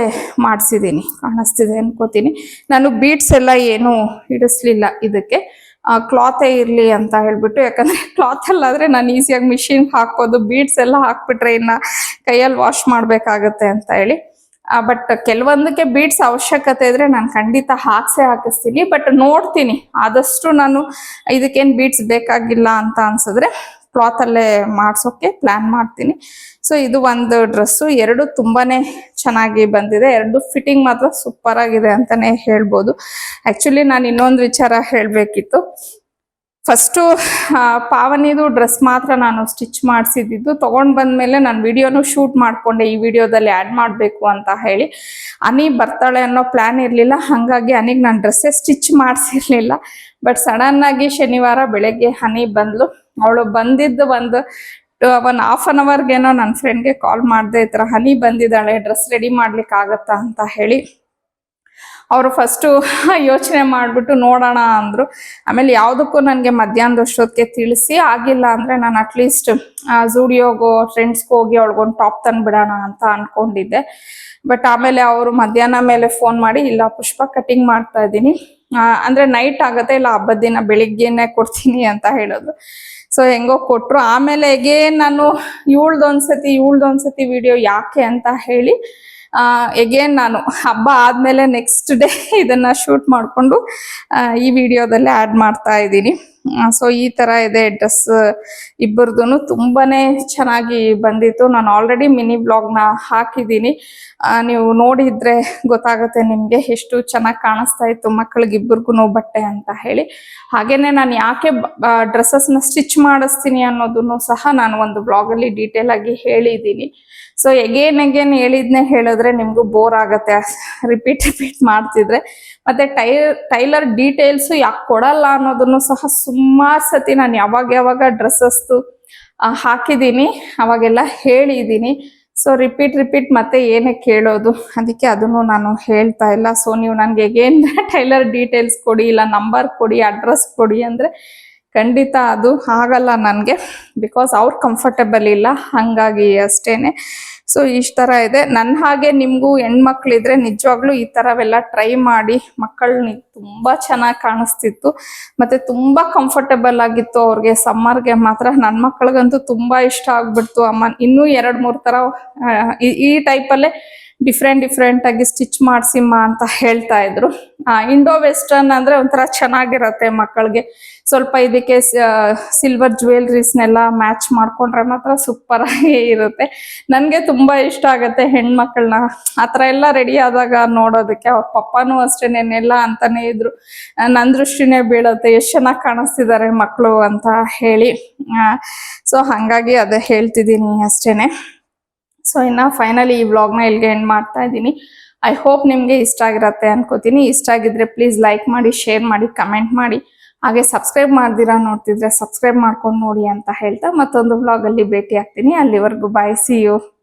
ಮಾಡಿಸಿದ್ದೀನಿ, ಕಾಣಿಸ್ತಿದೆ ಅನ್ಕೋತೀನಿ. ನಾನು ಬೀಡ್ಸ್ ಎಲ್ಲ ಏನೂ ಇಡಿಸ್ಲಿಲ್ಲ ಇದಕ್ಕೆ, ಕ್ಲಾತೇ ಇರಲಿ ಅಂತ ಹೇಳ್ಬಿಟ್ಟು. ಯಾಕಂದರೆ ಕ್ಲಾತಲ್ಲಾದರೆ ನಾನು ಈಸಿಯಾಗಿ ಮಿಷಿನ್ಗೆ ಹಾಕ್ಬೋದು, ಬೀಡ್ಸ್ ಎಲ್ಲ ಹಾಕ್ಬಿಟ್ರೆ ಇನ್ನು ಕೈಯಲ್ಲಿ ವಾಶ್ ಮಾಡಬೇಕಾಗತ್ತೆ ಅಂತ ಹೇಳಿ. ಬಟ್ ಕೆಲವೊಂದಕ್ಕೆ ಬೀಡ್ಸ್ ಅವಶ್ಯಕತೆ ಇದ್ರೆ ನಾನು ಖಂಡಿತ ಹಾಕಿಸ್ತೀನಿ. ಬಟ್ ನೋಡ್ತೀನಿ, ಆದಷ್ಟು ನಾನು ಇದಕ್ಕೇನು ಬೀಡ್ಸ್ ಬೇಕಾಗಿಲ್ಲ ಅಂತ ಅನ್ಸಿದ್ರೆ ಕ್ಲಾತಲ್ಲೇ ಮಾಡಿಸೋಕ್ಕೆ ಪ್ಲ್ಯಾನ್ ಮಾಡ್ತೀನಿ. ಸೊ ಇದು ಒಂದು ಡ್ರೆಸ್ಸು. ಎರಡು ತುಂಬಾ ಚೆನ್ನಾಗಿ ಬಂದಿದೆ. ಎರಡು ಫಿಟ್ಟಿಂಗ್ ಮಾತ್ರ ಸೂಪರ್ ಆಗಿದೆ ಅಂತಲೇ ಹೇಳ್ಬೋದು. ಆ್ಯಕ್ಚುಲಿ ನಾನು ಇನ್ನೊಂದು ವಿಚಾರ ಹೇಳಬೇಕಿತ್ತು. ಫಸ್ಟು ಪಾವನಿದು ಡ್ರೆಸ್ ಮಾತ್ರ ನಾನು ಸ್ಟಿಚ್ ಮಾಡಿಸಿದ್ದು. ತೊಗೊಂಡು ಬಂದಮೇಲೆ ನಾನು ವಿಡಿಯೋನು ಶೂಟ್ ಮಾಡಿಕೊಂಡೆ, ಈ ವಿಡಿಯೋದಲ್ಲಿ ಆ್ಯಡ್ ಮಾಡಬೇಕು ಅಂತ ಹೇಳಿ. ಅನಿ ಬರ್ತಾಳೆ ಅನ್ನೋ ಪ್ಲ್ಯಾನ್ ಇರಲಿಲ್ಲ, ಹಾಗಾಗಿ ಅನಿಗೆ ನಾನು ಡ್ರೆಸ್ಸೇ ಸ್ಟಿಚ್ ಮಾಡಿಸಿರ್ಲಿಲ್ಲ. ಬಟ್ ಸಡನ್ನಾಗಿ ಶನಿವಾರ ಬೆಳಗ್ಗೆ ಹನಿ ಬಂದಳು. ಅವಳು ಬಂದಿದ್ದು ಒಂದು ಹಾಫ್ ಆನ್ ಅವರ್ಗೇನೋ ನನ್ನ ಫ್ರೆಂಡ್ಗೆ ಕಾಲ್ ಮಾಡಿದೆ, ಈ ಥರ ಹನಿ ಬಂದಿದ್ದಾಳೆ, ಡ್ರೆಸ್ ರೆಡಿ ಮಾಡ್ಲಿಕ್ಕೆ ಆಗತ್ತಾ ಅಂತ ಹೇಳಿ. ಅವರು ಫಸ್ಟು ಯೋಚನೆ ಮಾಡಿಬಿಟ್ಟು ನೋಡೋಣ ಅಂದರು. ಆಮೇಲೆ ಯಾವುದಕ್ಕೂ ನನಗೆ ಮಧ್ಯಾಹ್ನದಷ್ಟೊತ್ತಿಗೆ ತಿಳಿಸಿ, ಆಗಿಲ್ಲ ಅಂದರೆ ನಾನು ಅಟ್ಲೀಸ್ಟ್ ಝೂಡಿಯೋಗೋ ಟ್ರೆಂಡ್ಸ್ಗೆ ಹೋಗಿ ಅವಳಿಗೊಂದು ಟಾಪ್ ತಂದುಬಿಡೋಣ ಅಂತ ಅಂದ್ಕೊಂಡಿದ್ದೆ. ಬಟ್ ಆಮೇಲೆ ಅವರು ಮಧ್ಯಾಹ್ನ ಮೇಲೆ ಫೋನ್ ಮಾಡಿ, ಇಲ್ಲ ಪುಷ್ಪ ಕಟಿಂಗ್ ಮಾಡ್ತಾ ಇದ್ದೀನಿ, ಅಂದರೆ ನೈಟ್ ಆಗುತ್ತೆ, ಇಲ್ಲ ಹಬ್ಬದ ದಿನ ಬೆಳಿಗ್ಗೆನೇ ಕೊಡ್ತೀನಿ ಅಂತ ಹೇಳಿದ್ರು. ಸೊ ಹೆಂಗೋ ಕೊಟ್ಟರು. ಆಮೇಲೆ ಎಗೇನ್ ನಾನು ಇವಳ್ದೊಂದ್ಸತಿ ವಿಡಿಯೋ ಯಾಕೆ ಅಂತ ಹೇಳಿ ಎಗೇನ್ ನಾನು ಹಬ್ಬ ಆದಮೇಲೆ ನೆಕ್ಸ್ಟ್ ಡೇ ಇದನ್ನು ಶೂಟ್ ಮಾಡಿಕೊಂಡು ಈ ವಿಡಿಯೋದಲ್ಲಿ ಆ್ಯಡ್ ಮಾಡ್ತಾ ಇದ್ದೀನಿ. ಸೊ ಈ ಥರ ಇದೆ ಡ್ರೆಸ್. ಇಬ್ಬರದು ತುಂಬಾ ಚೆನ್ನಾಗಿ ಬಂದಿತ್ತು. ನಾನು ಆಲ್ರೆಡಿ ಮಿನಿ ಬ್ಲಾಗ್ನ ಹಾಕಿದ್ದೀನಿ, ನೀವು ನೋಡಿದರೆ ಗೊತ್ತಾಗುತ್ತೆ ನಿಮಗೆ ಎಷ್ಟು ಚೆನ್ನಾಗಿ ಕಾಣಿಸ್ತಾ ಇತ್ತು ಮಕ್ಕಳಿಗಿಬ್ಬರಿಗೂ ಬಟ್ಟೆ ಅಂತ ಹೇಳಿ. ಹಾಗೆಯೇ ನಾನು ಯಾಕೆ ಡ್ರೆಸ್ಸಸ್ನ ಸ್ಟಿಚ್ ಮಾಡಿಸ್ತೀನಿ ಅನ್ನೋದನ್ನು ಸಹ ನಾನು ಒಂದು ಬ್ಲಾಗಲ್ಲಿ ಡೀಟೇಲ್ ಆಗಿ ಹೇಳಿದ್ದೀನಿ. ಸೊ ಎಗೇನ್ ಹೇಳಿದ್ನೇ ಹೇಳಿದ್ರೆ ನಿಮಗೂ ಬೋರ್ ಆಗುತ್ತೆ ರಿಪೀಟ್ ಮಾಡ್ತಿದ್ರೆ. ಮತ್ತು ಟೈಲರ್ ಡೀಟೇಲ್ಸು ಯಾಕೆ ಕೊಡಲ್ಲ ಅನ್ನೋದನ್ನು ಸಹ ಸುಮಾರು ಸತಿ ನಾನು ಯಾವಾಗ ಡ್ರೆಸ್ಸಸ್ದು ಹಾಕಿದ್ದೀನಿ ಅವಾಗೆಲ್ಲ ಹೇಳಿದ್ದೀನಿ. ಸೊ ರಿಪೀಟ್ ಮತ್ತೆ ಏನಕ್ಕೆ ಕೇಳೋದು, ಅದಕ್ಕೆ ಅದನ್ನು ನಾನು ಹೇಳ್ತಾ ಇಲ್ಲ. ಸೊ ನೀವು ನನಗೆ ಎಗೇನ್ ಟೈಲರ್ ಡೀಟೇಲ್ಸ್ ಕೊಡಿ, ಇಲ್ಲ ನಂಬರ್ ಕೊಡಿ, ಅಡ್ರೆಸ್ ಕೊಡಿ ಅಂದರೆ ಖಂಡಿತ ಅದು ಆಗಲ್ಲ ನನಗೆ, ಬಿಕಾಸ್ ಅವ್ರು ಕಂಫರ್ಟಬಲ್ ಇಲ್ಲ, ಹಾಗಾಗಿ ಅಷ್ಟೇ. ಸೊ ಇಷ್ಟು ಥರ ಇದೆ. ನನ್ನ ಹಾಗೆ ನಿಮಗೂ ಹೆಣ್ಮಕ್ಳಿದ್ರೆ ನಿಜವಾಗ್ಲೂ ಈ ಥರವೆಲ್ಲ ಟ್ರೈ ಮಾಡಿ. ಮಕ್ಕಳನ್ನ ತುಂಬ ಚೆನ್ನಾಗಿ ಕಾಣಿಸ್ತಿತ್ತು ಮತ್ತು ತುಂಬ ಕಂಫರ್ಟಬಲ್ ಆಗಿತ್ತು ಅವ್ರಿಗೆ. ಸಮ್ಮರ್ಗೆ ಮಾತ್ರ ನನ್ನ ಮಕ್ಕಳಿಗಂತೂ ತುಂಬ ಇಷ್ಟ ಆಗ್ಬಿಡ್ತು. ಅಮ್ಮ ಇನ್ನೂ 2-3 ಥರ ಈ ಟೈಪಲ್ಲೇ ಡಿಫ್ರೆಂಟ್ ಆಗಿ ಸ್ಟಿಚ್ ಮಾಡಿಸಿಮ್ಮ ಅಂತ ಹೇಳ್ತಾ ಇದ್ರು. ಇಂಡೋ ವೆಸ್ಟರ್ನ್ ಅಂದರೆ ಒಂಥರ ಚೆನ್ನಾಗಿರತ್ತೆ ಮಕ್ಕಳಿಗೆ. ಸ್ವಲ್ಪ ಇದಕ್ಕೆ ಸಿಲ್ವರ್ ಜ್ಯುವೆಲ್ರೀಸ್ನೆಲ್ಲ ಮ್ಯಾಚ್ ಮಾಡ್ಕೊಂಡ್ರೆ ಮಾತ್ರ ಸೂಪರ್ ಆಗಿ ಇರುತ್ತೆ. ನನಗೆ ತುಂಬ ಇಷ್ಟ ಆಗುತ್ತೆ ಹೆಣ್ಮಕ್ಳನ್ನ ಆ ಥರ ಎಲ್ಲ ರೆಡಿ ಆದಾಗ ನೋಡೋದಕ್ಕೆ. ಅವ್ರ ಪಪ್ಪನೂ ಅಷ್ಟೇ ನೆನ್ನೆಲ್ಲ ಅಂತಾನೆ ಇದ್ರು, ನನ್ನ ದೃಷ್ಟಿನೇ ಬೀಳುತ್ತೆ, ಎಷ್ಟು ಚೆನ್ನಾಗಿ ಕಾಣಿಸ್ತಿದ್ದಾರೆ ಮಕ್ಕಳು ಅಂತ ಹೇಳಿ. ಸೊ ಹಾಗಾಗಿ ಅದೇ ಹೇಳ್ತಿದ್ದೀನಿ ಅಷ್ಟೇ. ಸೊ ಇನ್ನು ಫೈನಲಿ ಈ ವ್ಲಾಗ್ನ ಇಲ್ಲಿಗೆ ಎಂಡ್ ಮಾಡ್ತಾ ಇದ್ದೀನಿ. ಐ ಹೋಪ್ ನಿಮಗೆ ಇಷ್ಟ ಆಗಿರತ್ತೆ ಅನ್ಕೋತೀನಿ. ಇಷ್ಟ ಆಗಿದ್ರೆ ಪ್ಲೀಸ್ ಲೈಕ್ ಮಾಡಿ, ಶೇರ್ ಮಾಡಿ, ಕಮೆಂಟ್ ಮಾಡಿ. ಹಾಗೆ ಸಬ್ಸ್ಕ್ರೈಬ್ ಮಾಡ್ದಿರಾ ನೋಡ್ತಿದ್ರೆ ಸಬ್ಸ್ಕ್ರೈಬ್ ಮಾಡ್ಕೊಂಡು ನೋಡಿ ಅಂತ ಹೇಳ್ತಾ ಮತ್ತೊಂದು ವ್ಲಾಗಲ್ಲಿ ಭೇಟಿ ಆಗ್ತೀನಿ. ಅಲ್ಲಿವರೆಗೂ ಬಾಯ್, ಸಿ ಯು.